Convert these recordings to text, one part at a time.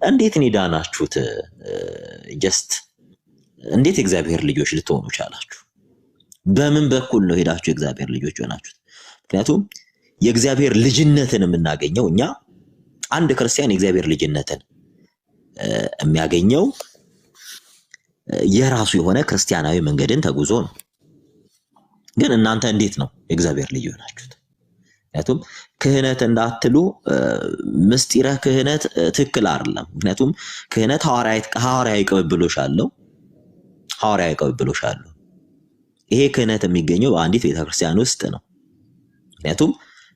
እንዴት ነው ዳናችሁት? ጀስት እንዴት እግዚአብሔር ልጆች ልትሆኑ ቻላችሁ? በምን በኩል ነው ሄዳችሁ እግዚአብሔር ልጆች ሆናችሁት? ምክንያቱም የእግዚአብሔር ልጅነትን የምናገኘው እኛ አንድ ክርስቲያን የእግዚአብሔር ልጅነትን የሚያገኘው የራሱ የሆነ ክርስቲያናዊ መንገድን ተጉዞ ነው። ግን እናንተ እንዴት ነው የእግዚአብሔር ልጅ ሆናችሁት? ምክንያቱም ክህነት እንዳትሉ ምስጢረ ክህነት ትክክል አይደለም። ምክንያቱም ክህነት ሐዋርያዊ ቅብብሎሽ አለው። ይሄ ክህነት የሚገኘው በአንዲት ቤተክርስቲያን ውስጥ ነው። ምክንያቱም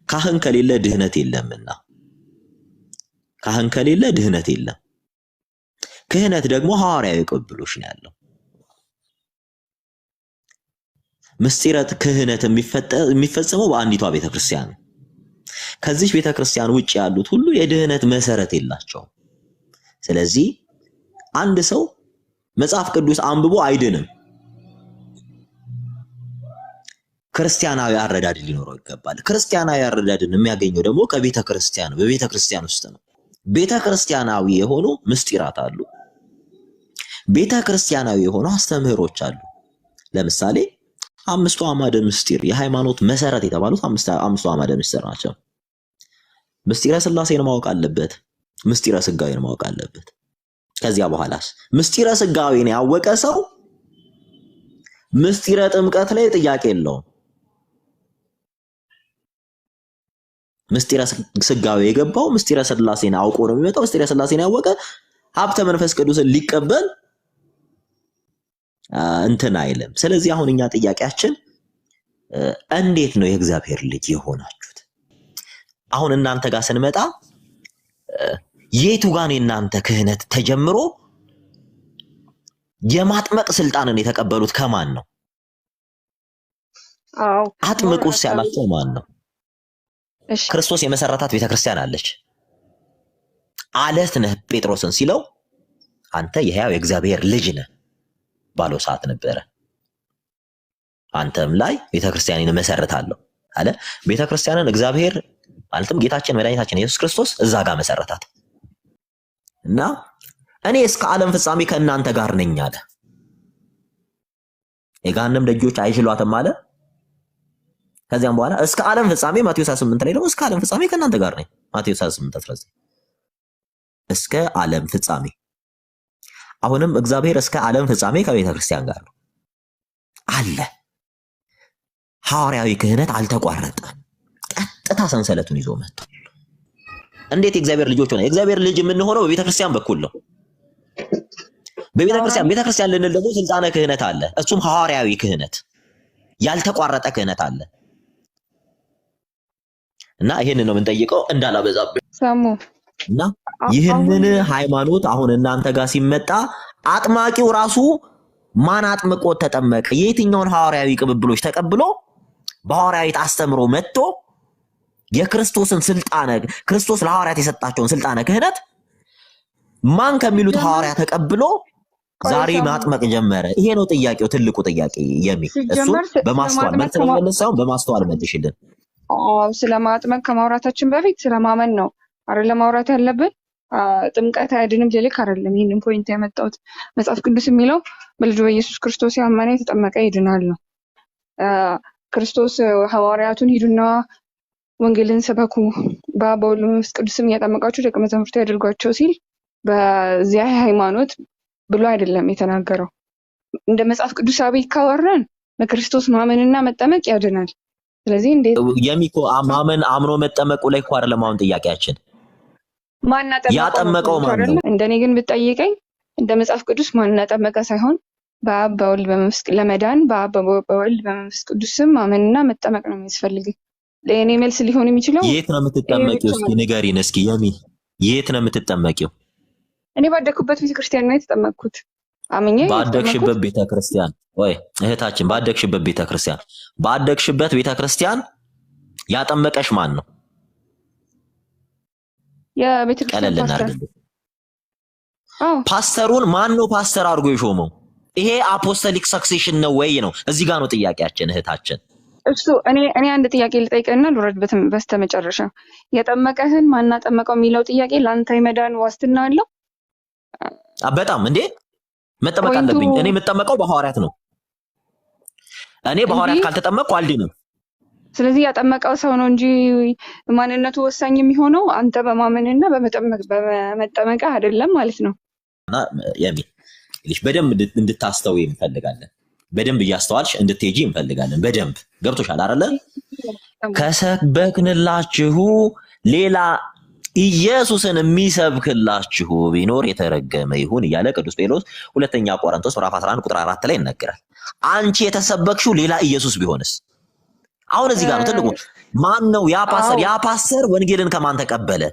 ካህን ከሌለ ድህነት የለምና፣ ካህን ከሌለ ድህነት የለም። ክህነት ደግሞ ሐዋርያዊ ቅብብሎሽ ነው ያለው። ምስጢረ ክህነት የሚፈጸመው በአንዲቷ ቤተክርስቲያን ነው። ከዚህ ቤተክርስቲያን ውጭ ያሉት ሁሉ የድህነት መሰረት የላቸውም። ስለዚህ አንድ ሰው መጽሐፍ ቅዱስ አንብቦ አይድንም። ክርስቲያናዊ አረዳድ ሊኖረው ይገባል። ክርስቲያናዊ አረዳድን የሚያገኘው ደግሞ ከቤተክርስቲያን ነው፣ በቤተክርስቲያን ውስጥ ነው። ቤተክርስቲያናዊ የሆኑ ምስጢራት አሉ። ቤተክርስቲያናዊ የሆኑ አስተምህሮች አሉ። ለምሳሌ አምስቱ አዕማደ ምስጢር የሃይማኖት መሰረት የተባሉት አምስቱ አዕማደ ምስጢር ናቸው። ምስጢረ ሥላሴን ማወቅ አለበት። ምስጢረ ሥጋዌን ማወቅ አለበት። ከዚያ በኋላስ ምስጢረ ሥጋዌን ያወቀ ሰው ምስጢረ ጥምቀት ላይ ጥያቄ የለውም። ምስጢረ ሥጋዌ የገባው ምስጢረ ሥላሴን አውቆ ነው የሚመጣው። ምስጢረ ሥላሴን ያወቀ ሀብተ መንፈስ ቅዱስን ሊቀበል እንትን አይልም። ስለዚህ አሁን እኛ ጥያቄያችን እንዴት ነው የእግዚአብሔር ልጅ የሆናችሁት? አሁን እናንተ ጋር ስንመጣ የቱ ጋር ነው እናንተ ክህነት ተጀምሮ የማጥመቅ ስልጣንን የተቀበሉት ከማን ነው? አጥምቁስ ያላቸው ማን ነው? ክርስቶስ የመሰረታት ቤተክርስቲያን አለች። አለት ነህ ጴጥሮስን ሲለው አንተ የሕያው የእግዚአብሔር ልጅ ነህ ባለው ሰዓት ነበረ። አንተም ላይ ቤተክርስቲያንን መሰረታለሁ አለ። ቤተክርስቲያንን እግዚአብሔር ማለትም ጌታችን መድኃኒታችን ኢየሱስ ክርስቶስ እዛ ጋር መሰረታት እና እኔ እስከ ዓለም ፍጻሜ ከእናንተ ጋር ነኝ አለ። የገሃነም ደጆች አይችሏትም አለ። ከዚያም በኋላ እስከ ዓለም ፍጻሜ ማቴዎስ 28 ላይ ደግሞ እስከ ዓለም ፍጻሜ ከእናንተ ጋር ነኝ። ማቴዎስ 28:19 እስከ ዓለም ፍጻሜ። አሁንም እግዚአብሔር እስከ ዓለም ፍጻሜ ከቤተ ክርስቲያን ጋር ነው አለ። ሐዋርያዊ ክህነት አልተቋረጠም። ቀጥታ ሰንሰለቱን ይዞ መጥቷል። እንዴት የእግዚአብሔር ልጆች ሆነ? የእግዚአብሔር ልጅ የምንሆነው በቤተ ክርስቲያን በኩል ነው። በቤተ ክርስቲያን ልንል ደግሞ ስልጣነ ክህነት አለ። እሱም ሐዋርያዊ ክህነት ያልተቋረጠ ክህነት አለ እና ይሄንን ነው የምንጠይቀው እንዳላበዛብህ ሰሙ እና ይህንን ሃይማኖት አሁን እናንተ ጋር ሲመጣ አጥማቂው ራሱ ማን አጥምቆ ተጠመቀ? የትኛውን ሐዋርያዊ ቅብብሎች ተቀብሎ በሐዋርያዊት አስተምሮ መጥቶ የክርስቶስን ስልጣነ ክርስቶስ ለሐዋርያት የሰጣቸውን ስልጣነ ክህነት ማን ከሚሉት ሐዋርያ ተቀብሎ ዛሬ ማጥመቅ ጀመረ? ይሄ ነው ጥያቄው፣ ትልቁ ጥያቄ የሚል እሱ በማስተዋል መልስ ሳይሆን በማስተዋል መልሽልን። ስለማጥመቅ ከማውራታችን በፊት ስለማመን ነው አይደል ማውራት ያለብን። ጥምቀት አይድንም ልልክ አይደለም ይሄንን ፖይንት ያመጣሁት። መጽሐፍ ቅዱስ የሚለው በልጁ በኢየሱስ ክርስቶስ ያመነ የተጠመቀ ይድናል ነው። ክርስቶስ ሐዋርያቱን ሂዱና ወንጌልን ሰበኩ በአብ በወልድ በመንፈስ ቅዱስም እያጠመቃችሁ ደቀ መዛሙርት ያድርጓቸው ሲል በዚያ ሃይማኖት ብሎ አይደለም የተናገረው። እንደ መጽሐፍ ቅዱሳዊ ካወራን በክርስቶስ ማመንና መጠመቅ ያድናል። ስለዚህ እንዴት የሚኮ ማመን አምኖ መጠመቁ ላይ እኮ አይደለም አሁን ጥያቄያችን። ማን ያጠመቀው ማን ነው? እንደኔ ግን ብትጠይቀኝ እንደ መጽሐፍ ቅዱስ ማን ያጠመቀ ሳይሆን በአብ በወልድ በመንፈስ ለመዳን በአብ በወልድ በመንፈስ ቅዱስም ማመንና መጠመቅ ነው የሚያስፈልግ። ለእኔ መልስ ሊሆን የሚችለው የት ነው የምትጠመቂው? እስኪ ንገሪን እስኪ የሚ የት ነው የምትጠመቂው? እኔ ባደኩበት ቤተክርስቲያን ነው የተጠመቅኩት። አምኜ ባደግሽበት ቤተክርስቲያን ወይ እህታችን ባደግሽበት ቤተክርስቲያን ያጠመቀሽ ማን ነው? የቤተክርስቲያን ፓስተር። ፓስተሩን ማን ነው ፓስተር አድርጎ የሾመው? ይሄ አፖስቶሊክ ሰክሴሽን ነው ወይ ነው? እዚህ ጋር ነው ጥያቄያችን እህታችን። እሱ እኔ አንድ ጥያቄ ልጠይቅና ልወርድ በስተመጨረሻ የጠመቀህን ማን አጠመቀው የሚለው ጥያቄ ለአንተ የመዳን ዋስትና አለው? በጣም እንዴ መጠመቅ ፖይንቱ አለብኝ። እኔ የምጠመቀው በሐዋርያት ነው። እኔ በሐዋርያት ካልተጠመቅኩ አልድንም። ስለዚህ ያጠመቀው ሰው ነው እንጂ ማንነቱ ወሳኝ የሚሆነው አንተ በማመንና በመጠመቅ አይደለም ማለት ነው። እና የሚ ልጅ በደንብ እንድታስተውይ እንፈልጋለን። በደንብ እያስተዋልሽ እንድትሄጂ እንፈልጋለን። በደንብ ገብቶሻል አይደለ? ከሰበክንላችሁ ሌላ ኢየሱስን የሚሰብክላችሁ ቢኖር የተረገመ ይሁን እያለ ቅዱስ ጴጥሮስ ሁለተኛ ቆሮንቶስ ምዕራፍ 11 ቁጥር 4 ላይ ይነገራል። አንቺ የተሰበክሽው ሌላ ኢየሱስ ቢሆንስ? አሁን እዚህ ጋር ነው ትልቁ። ማን ነው ያ ፓስተር? ያ ፓስተር ወንጌልን ከማን ተቀበለ?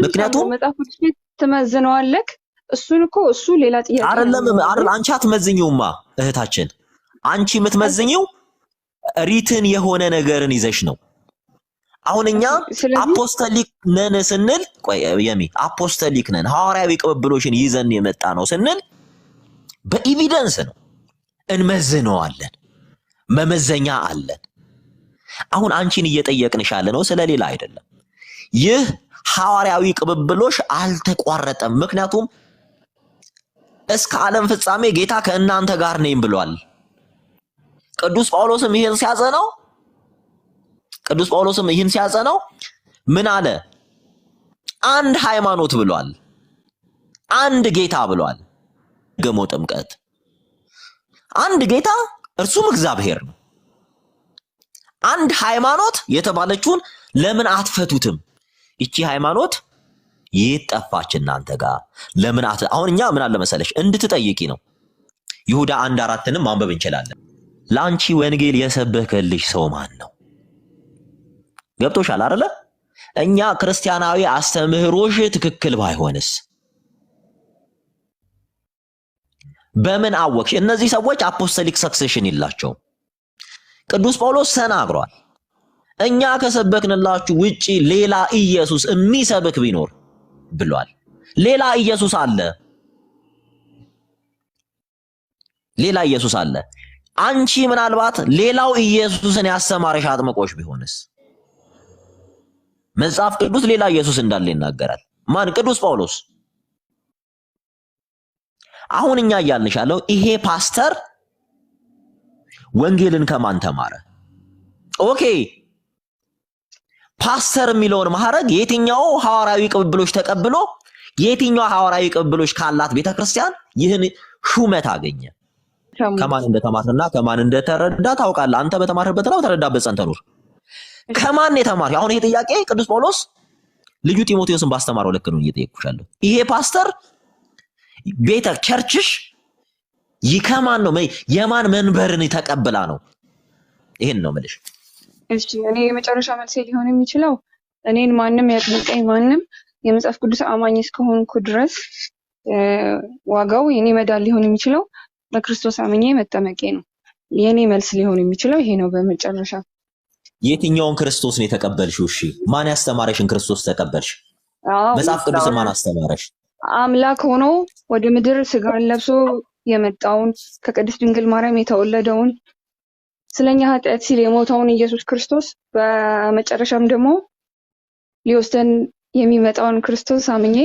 ምክንያቱም መጽሐፍ ቅዱስ ትመዝነዋለህ። እሱን እኮ እሱ ሌላ ጥያቄ አይደለም። አንቺ አትመዝኚውማ እህታችን። አንቺ የምትመዝኚው ሪትን የሆነ ነገርን ይዘሽ ነው። አሁን እኛ አፖስቶሊክ ነን ስንል አፖስቶሊክ ነን ሐዋርያዊ ቅብብሎችን ይዘን የመጣ ነው ስንል በኤቪደንስ ነው፣ እንመዝነዋለን። መመዘኛ አለን። አሁን አንቺን እየጠየቅንሽ ያለ ነው ስለሌላ አይደለም። ይህ ሐዋርያዊ ቅብብሎሽ አልተቋረጠም። ምክንያቱም እስከ ዓለም ፍጻሜ ጌታ ከእናንተ ጋር ነኝ ብሏል። ቅዱስ ጳውሎስም ይህን ሲያጸናው ምን አለ? አንድ ሃይማኖት ብሏል፣ አንድ ጌታ ብሏል። ገሞ ጥምቀት አንድ ጌታ እርሱም እግዚአብሔር ነው። አንድ ሃይማኖት የተባለችውን ለምን አትፈቱትም? እቺ ሃይማኖት ይጠፋች እናንተ ጋር ለምን አሁን እኛ ምን አለ መሰለሽ እንድትጠይቂ ነው። ይሁዳ 1:4ንም ማንበብ እንችላለን። ላንቺ ወንጌል የሰበከልሽ ሰው ማን ነው? ገብቶሻል አይደለ? እኛ ክርስቲያናዊ አስተምህሮሽ ትክክል ባይሆንስ በምን አወቅሽ? እነዚህ ሰዎች አፖስቶሊክ ሰክሴሽን ይላቸው ቅዱስ ጳውሎስ ተናግሯል። እኛ ከሰበክንላችሁ ውጪ ሌላ ኢየሱስ የሚሰብክ ቢኖር ብሏል። ሌላ ኢየሱስ አለ፣ ሌላ ኢየሱስ አለ። አንቺ ምናልባት ሌላው ኢየሱስን ያስተማረሽ አጥምቆሽ ቢሆንስ? መጽሐፍ ቅዱስ ሌላ ኢየሱስ እንዳለ ይናገራል። ማን? ቅዱስ ጳውሎስ። አሁን እኛ እያልንሽ ያለው ይሄ ፓስተር ወንጌልን ከማን ተማረ? ኦኬ ፓስተር የሚለውን ማዕረግ የትኛው ሐዋርያዊ ቅብብሎች ተቀብሎ የትኛው ሐዋርያዊ ቅብብሎች ካላት ቤተክርስቲያን ይህን ሹመት አገኘ? ከማን እንደተማርና ከማን እንደተረዳ ታውቃለህ። አንተ በተማርህበት ነው ተረዳበት ጸንተህ ኑር። ከማን የተማርህ? አሁን ይሄ ጥያቄ ቅዱስ ጳውሎስ ልጁ ጢሞቴዎስን ባስተማረው ልክ ነው እየጠየቅኩሻለሁ። ይሄ ፓስተር ቤተ ቸርችሽ ይከማን ነው? የማን መንበርን ተቀብላ ነው? ይሄን ነው የምልሽ። እሺ እኔ የመጨረሻ መልሴ ሊሆን የሚችለው እኔን ማንም ያጥምቀኝ ማንም የመጽሐፍ ቅዱስ አማኝ እስከሆንኩ ድረስ ዋጋው የኔ መዳን ሊሆን የሚችለው በክርስቶስ አምኜ መጠመቄ ነው። የኔ መልስ ሊሆን የሚችለው ይሄ ነው። በመጨረሻ የትኛውን ክርስቶስ ነው የተቀበልሽው? እሺ ማን ያስተማረሽን ክርስቶስ ተቀበልሽ? መጽሐፍ ቅዱስን ማን አስተማረሽ? አምላክ ሆኖ ወደ ምድር ስጋን ለብሶ የመጣውን ከቅድስት ድንግል ማርያም የተወለደውን ስለኛ ኃጢአት ሲል የሞተውን ኢየሱስ ክርስቶስ በመጨረሻም ደግሞ ሊወስደን የሚመጣውን ክርስቶስ አምኜ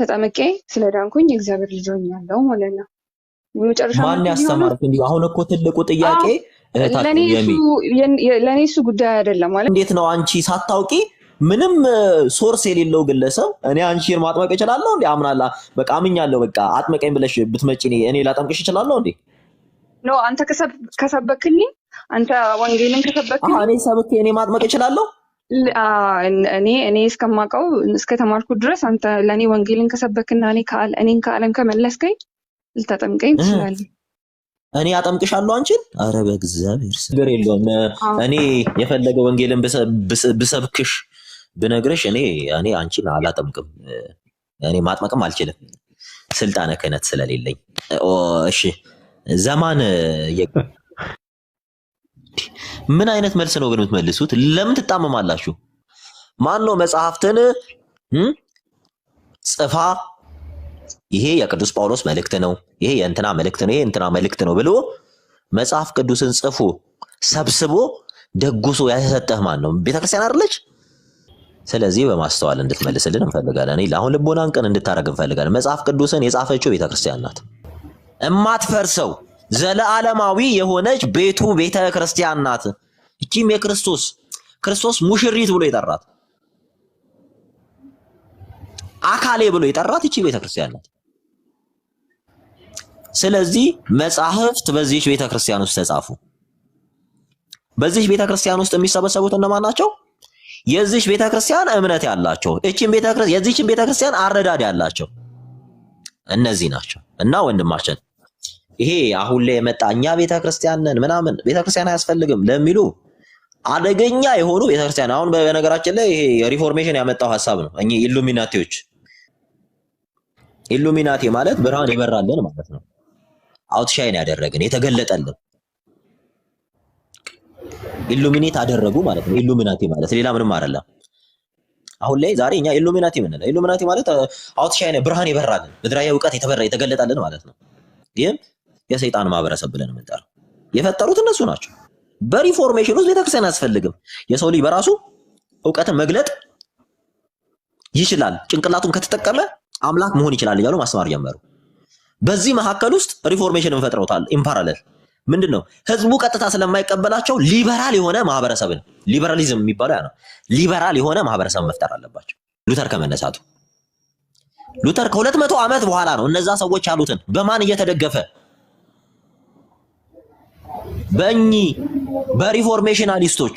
ተጠምቄ ስለዳንኩኝ የእግዚአብሔር ልጅ ሆኛለሁ ማለት ነው። በመጨረሻ ማን ያስተማርሽ? እንዲሁ አሁን እኮ ትልቁ ጥያቄ ለኔ እሱ ጉዳይ አይደለም ማለት እንዴት ነው አንቺ ሳታውቂ ምንም ሶርስ የሌለው ግለሰብ እኔ አንቺን ማጥመቅ እችላለሁ እንዴ? አምናላ በቃ አምኛለሁ በቃ አጥመቀኝ ብለሽ ብትመጪ እኔ ላጠምቅሽ እችላለሁ እንዴ? ኖ አንተ ከሰበክልኝ አንተ ወንጌልን ከሰበክልኝ እኔ ሰብኬ እኔ ማጥመቅ እችላለሁ። እኔ እስከማውቀው እስከተማርኩ ድረስ አንተ ለኔ ወንጌልን ከሰበክና እኔን ከዓለም ከመለስከኝ ልታጠምቀኝ ትችላለህ። እኔ አጠምቅሻለሁ አንቺን። አረ በእግዚአብሔር ችግር የለውም። እኔ የፈለገ ወንጌልን ብሰብክሽ ብነግርሽ እኔ አንቺን አላጠምቅም። እኔ ማጥመቅም አልችልም ስልጣነ ክህነት ስለሌለኝ። እሺ ዘማን ምን አይነት መልስ ነው ግን የምትመልሱት? ለምን ትጣመማላችሁ? ማን ነው መጽሐፍትን ጽፋ ይሄ የቅዱስ ጳውሎስ መልእክት ነው፣ ይሄ የእንትና መልእክት ነው፣ ይሄ እንትና መልእክት ነው ብሎ መጽሐፍ ቅዱስን ጽፎ ሰብስቦ ደጉሶ ያሰጠህ ማን ነው? ቤተክርስቲያን አይደለች? ስለዚህ በማስተዋል እንድትመልስልን እንፈልጋለን። እኔ አሁን ልቦናን ቅን እንድታረግ እንፈልጋለን። መጽሐፍ ቅዱስን የጻፈችው ቤተክርስቲያን ናት። እማትፈርሰው ዘለዓለማዊ የሆነች ቤቱ ቤተክርስቲያን ናት። እቺም ክርስቶስ ሙሽሪት ብሎ የጠራት አካሌ ብሎ የጠራት እቺ ቤተክርስቲያን ናት። ስለዚህ መጻሕፍት በዚህ ቤተክርስቲያን ውስጥ ተጻፉ። በዚህ ቤተክርስቲያን ውስጥ የሚሰበሰቡት እነማን ናቸው? የዚህ ቤተክርስቲያን እምነት ያላቸው፣ የዚህችን ቤተክርስቲያን አረዳድ ያላቸው እነዚህ ናቸው። እና ወንድማችን ይሄ አሁን ላይ የመጣ እኛ ቤተክርስቲያን ነን ምናምን ቤተክርስቲያን አያስፈልግም ለሚሉ አደገኛ የሆኑ ቤተክርስቲያን አሁን በነገራችን ላይ ይሄ ሪፎርሜሽን ያመጣው ሐሳብ ነው። እኚህ ኢሉሚናቲዎች ኢሉሚናቲ ማለት ብርሃን ይበራልን ማለት ነው። አውትሻይን ያደረግን የተገለጠልን ኢሉሚኔት አደረጉ ማለት ነው። ኢሉሚናቲ ማለት ሌላ ምንም አይደለም። አሁን ላይ ዛሬ እኛ ኢሉሚናቲ ምንለው ኢሉሚናቲ ማለት አውትሻይን ብርሃን ይበራልን ምድራዊ ዕውቀት የተገለጠልን ማለት ነው። ይህም የሰይጣን ማህበረሰብ ብለን የምንጠራው የፈጠሩት እነሱ ናቸው። በሪፎርሜሽን ውስጥ ቤተክርስቲያን አያስፈልግም። የሰው ልጅ በራሱ ዕውቀትን መግለጥ ይችላል፣ ጭንቅላቱን ከተጠቀመ አምላክ መሆን ይችላል እያሉ ማስተማር ጀመሩ። በዚህ መካከል ውስጥ ሪፎርሜሽንን ፈጥረውታል። ኢምፓራለል ምንድነው? ህዝቡ ቀጥታ ስለማይቀበላቸው ሊበራል የሆነ ማህበረሰብን ሊበራሊዝም የሚባለው ያ ነው። ሊበራል የሆነ ማህበረሰብ መፍጠር አለባቸው። ሉተር ከመነሳቱ ሉተር ከ200 ዓመት በኋላ ነው እነዛ ሰዎች ያሉትን በማን እየተደገፈ በእኚህ በሪፎርሜሽናሊስቶች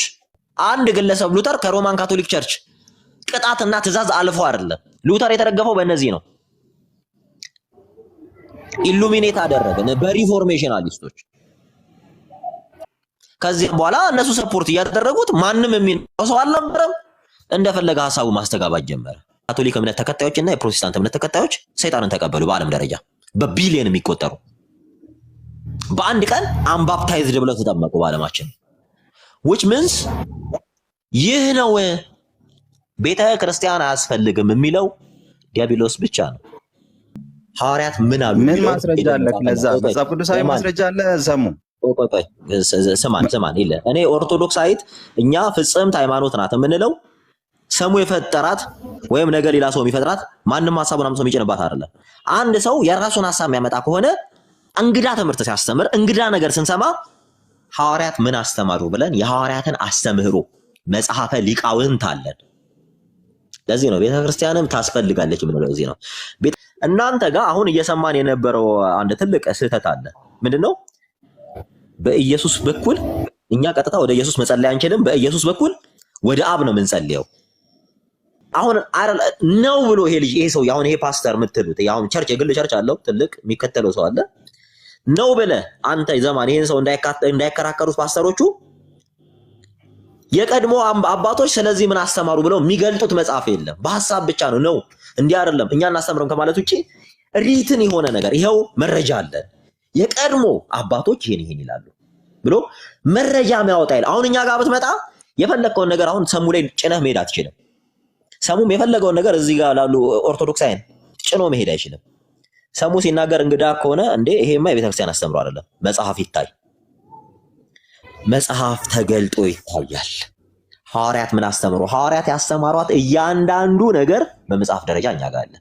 አንድ ግለሰብ ሉተር ከሮማን ካቶሊክ ቸርች ቅጣትና ትእዛዝ አልፎ አይደለም። ሉተር የተደገፈው በእነዚህ ነው። ኢሉሚኔት አደረገን በሪፎርሜሽናሊስቶች። ከዚህ በኋላ እነሱ ሰፖርት እያደረጉት ማንም የሚነው ሰው አልነበረም። እንደፈለገ ሐሳቡ ማስተጋባት ጀመረ። ካቶሊክ እምነት ተከታዮችና የፕሮቴስታንት እምነት ተከታዮች ሰይጣንን ተቀበሉ። በዓለም ደረጃ በቢሊየን የሚቆጠሩ በአንድ ቀን አንባፕታይዝድ ብለው ተጠመቁ በዓለማችን። which means ይህ ነው ቤተ ክርስቲያን አያስፈልግም የሚለው ዲያብሎስ ብቻ ነው። ሐዋርያት ምን አሉ? ምን ማስረጃ አለ? ለዛ መጽሐፍ ቅዱሳዊ ማስረጃ አለ? ሰሙ ቆይ ስማን ይለ እኔ ኦርቶዶክሳዊት እኛ ፍጽምት ሃይማኖት ናት የምንለው ሰሙ የፈጠራት ወይም ነገ ሌላ ሰው የሚፈጥራት ማንም ሐሳቡን አምጥቶ የሚጭንባት አይደለም። አንድ ሰው የራሱን ሐሳብ የሚያመጣ ከሆነ እንግዳ ትምህርት ሲያስተምር እንግዳ ነገር ስንሰማ ሐዋርያት ምን አስተማሩ ብለን የሐዋርያትን አስተምህሮ መጽሐፈ ሊቃውንት አለን። ለዚህ ነው ቤተክርስቲያንም ታስፈልጋለች የምንለው። ለዚህ ነው እናንተ ጋር አሁን እየሰማን የነበረው አንድ ትልቅ ስህተት አለ። ምንድነው? በኢየሱስ በኩል እኛ ቀጥታ ወደ ኢየሱስ መጸለይ አንችልም። በኢየሱስ በኩል ወደ አብ ነው የምንጸልየው። አሁን ነው ብሎ ይሄ ሰው አሁን ይሄ ፓስተር የምትሉት አሁን ቸርች የግል ቸርች አለው ትልቅ የሚከተለው ሰው አለ ነው ብለህ አንተ ዘማን ይሄን ሰው እንዳይከራከሩት ፓስተሮቹ የቀድሞ አባቶች ስለዚህ ምን አስተማሩ ብለው የሚገልጡት መጽሐፍ የለም። በሐሳብ ብቻ ነው እንዲህ አይደለም እኛ እናስተምረም ከማለት ውጪ ሪትን የሆነ ነገር ይሄው መረጃ አለ። የቀድሞ አባቶች ይሄን ይላሉ ብሎ መረጃ የሚያወጣ ይላል። አሁን እኛ ጋር ብትመጣ የፈለከውን ነገር አሁን ሰሙ ላይ ጭነህ መሄድ አትችልም። ሰሙም የፈለገውን ነገር እዚህ ጋር ላሉ ኦርቶዶክሳውያን ጭኖ መሄድ አይችልም። ሰሙ ሲናገር እንግዳ ከሆነ እንዴ ይሄማ የቤተክርስቲያን አስተምሮ አይደለም። መጽሐፍ ይታይ፣ መጽሐፍ ተገልጦ ይታያል። ሐዋርያት ምን አስተምሮ ሐዋርያት ያስተማሯት እያንዳንዱ ነገር በመጽሐፍ ደረጃ እኛ ጋር አለ።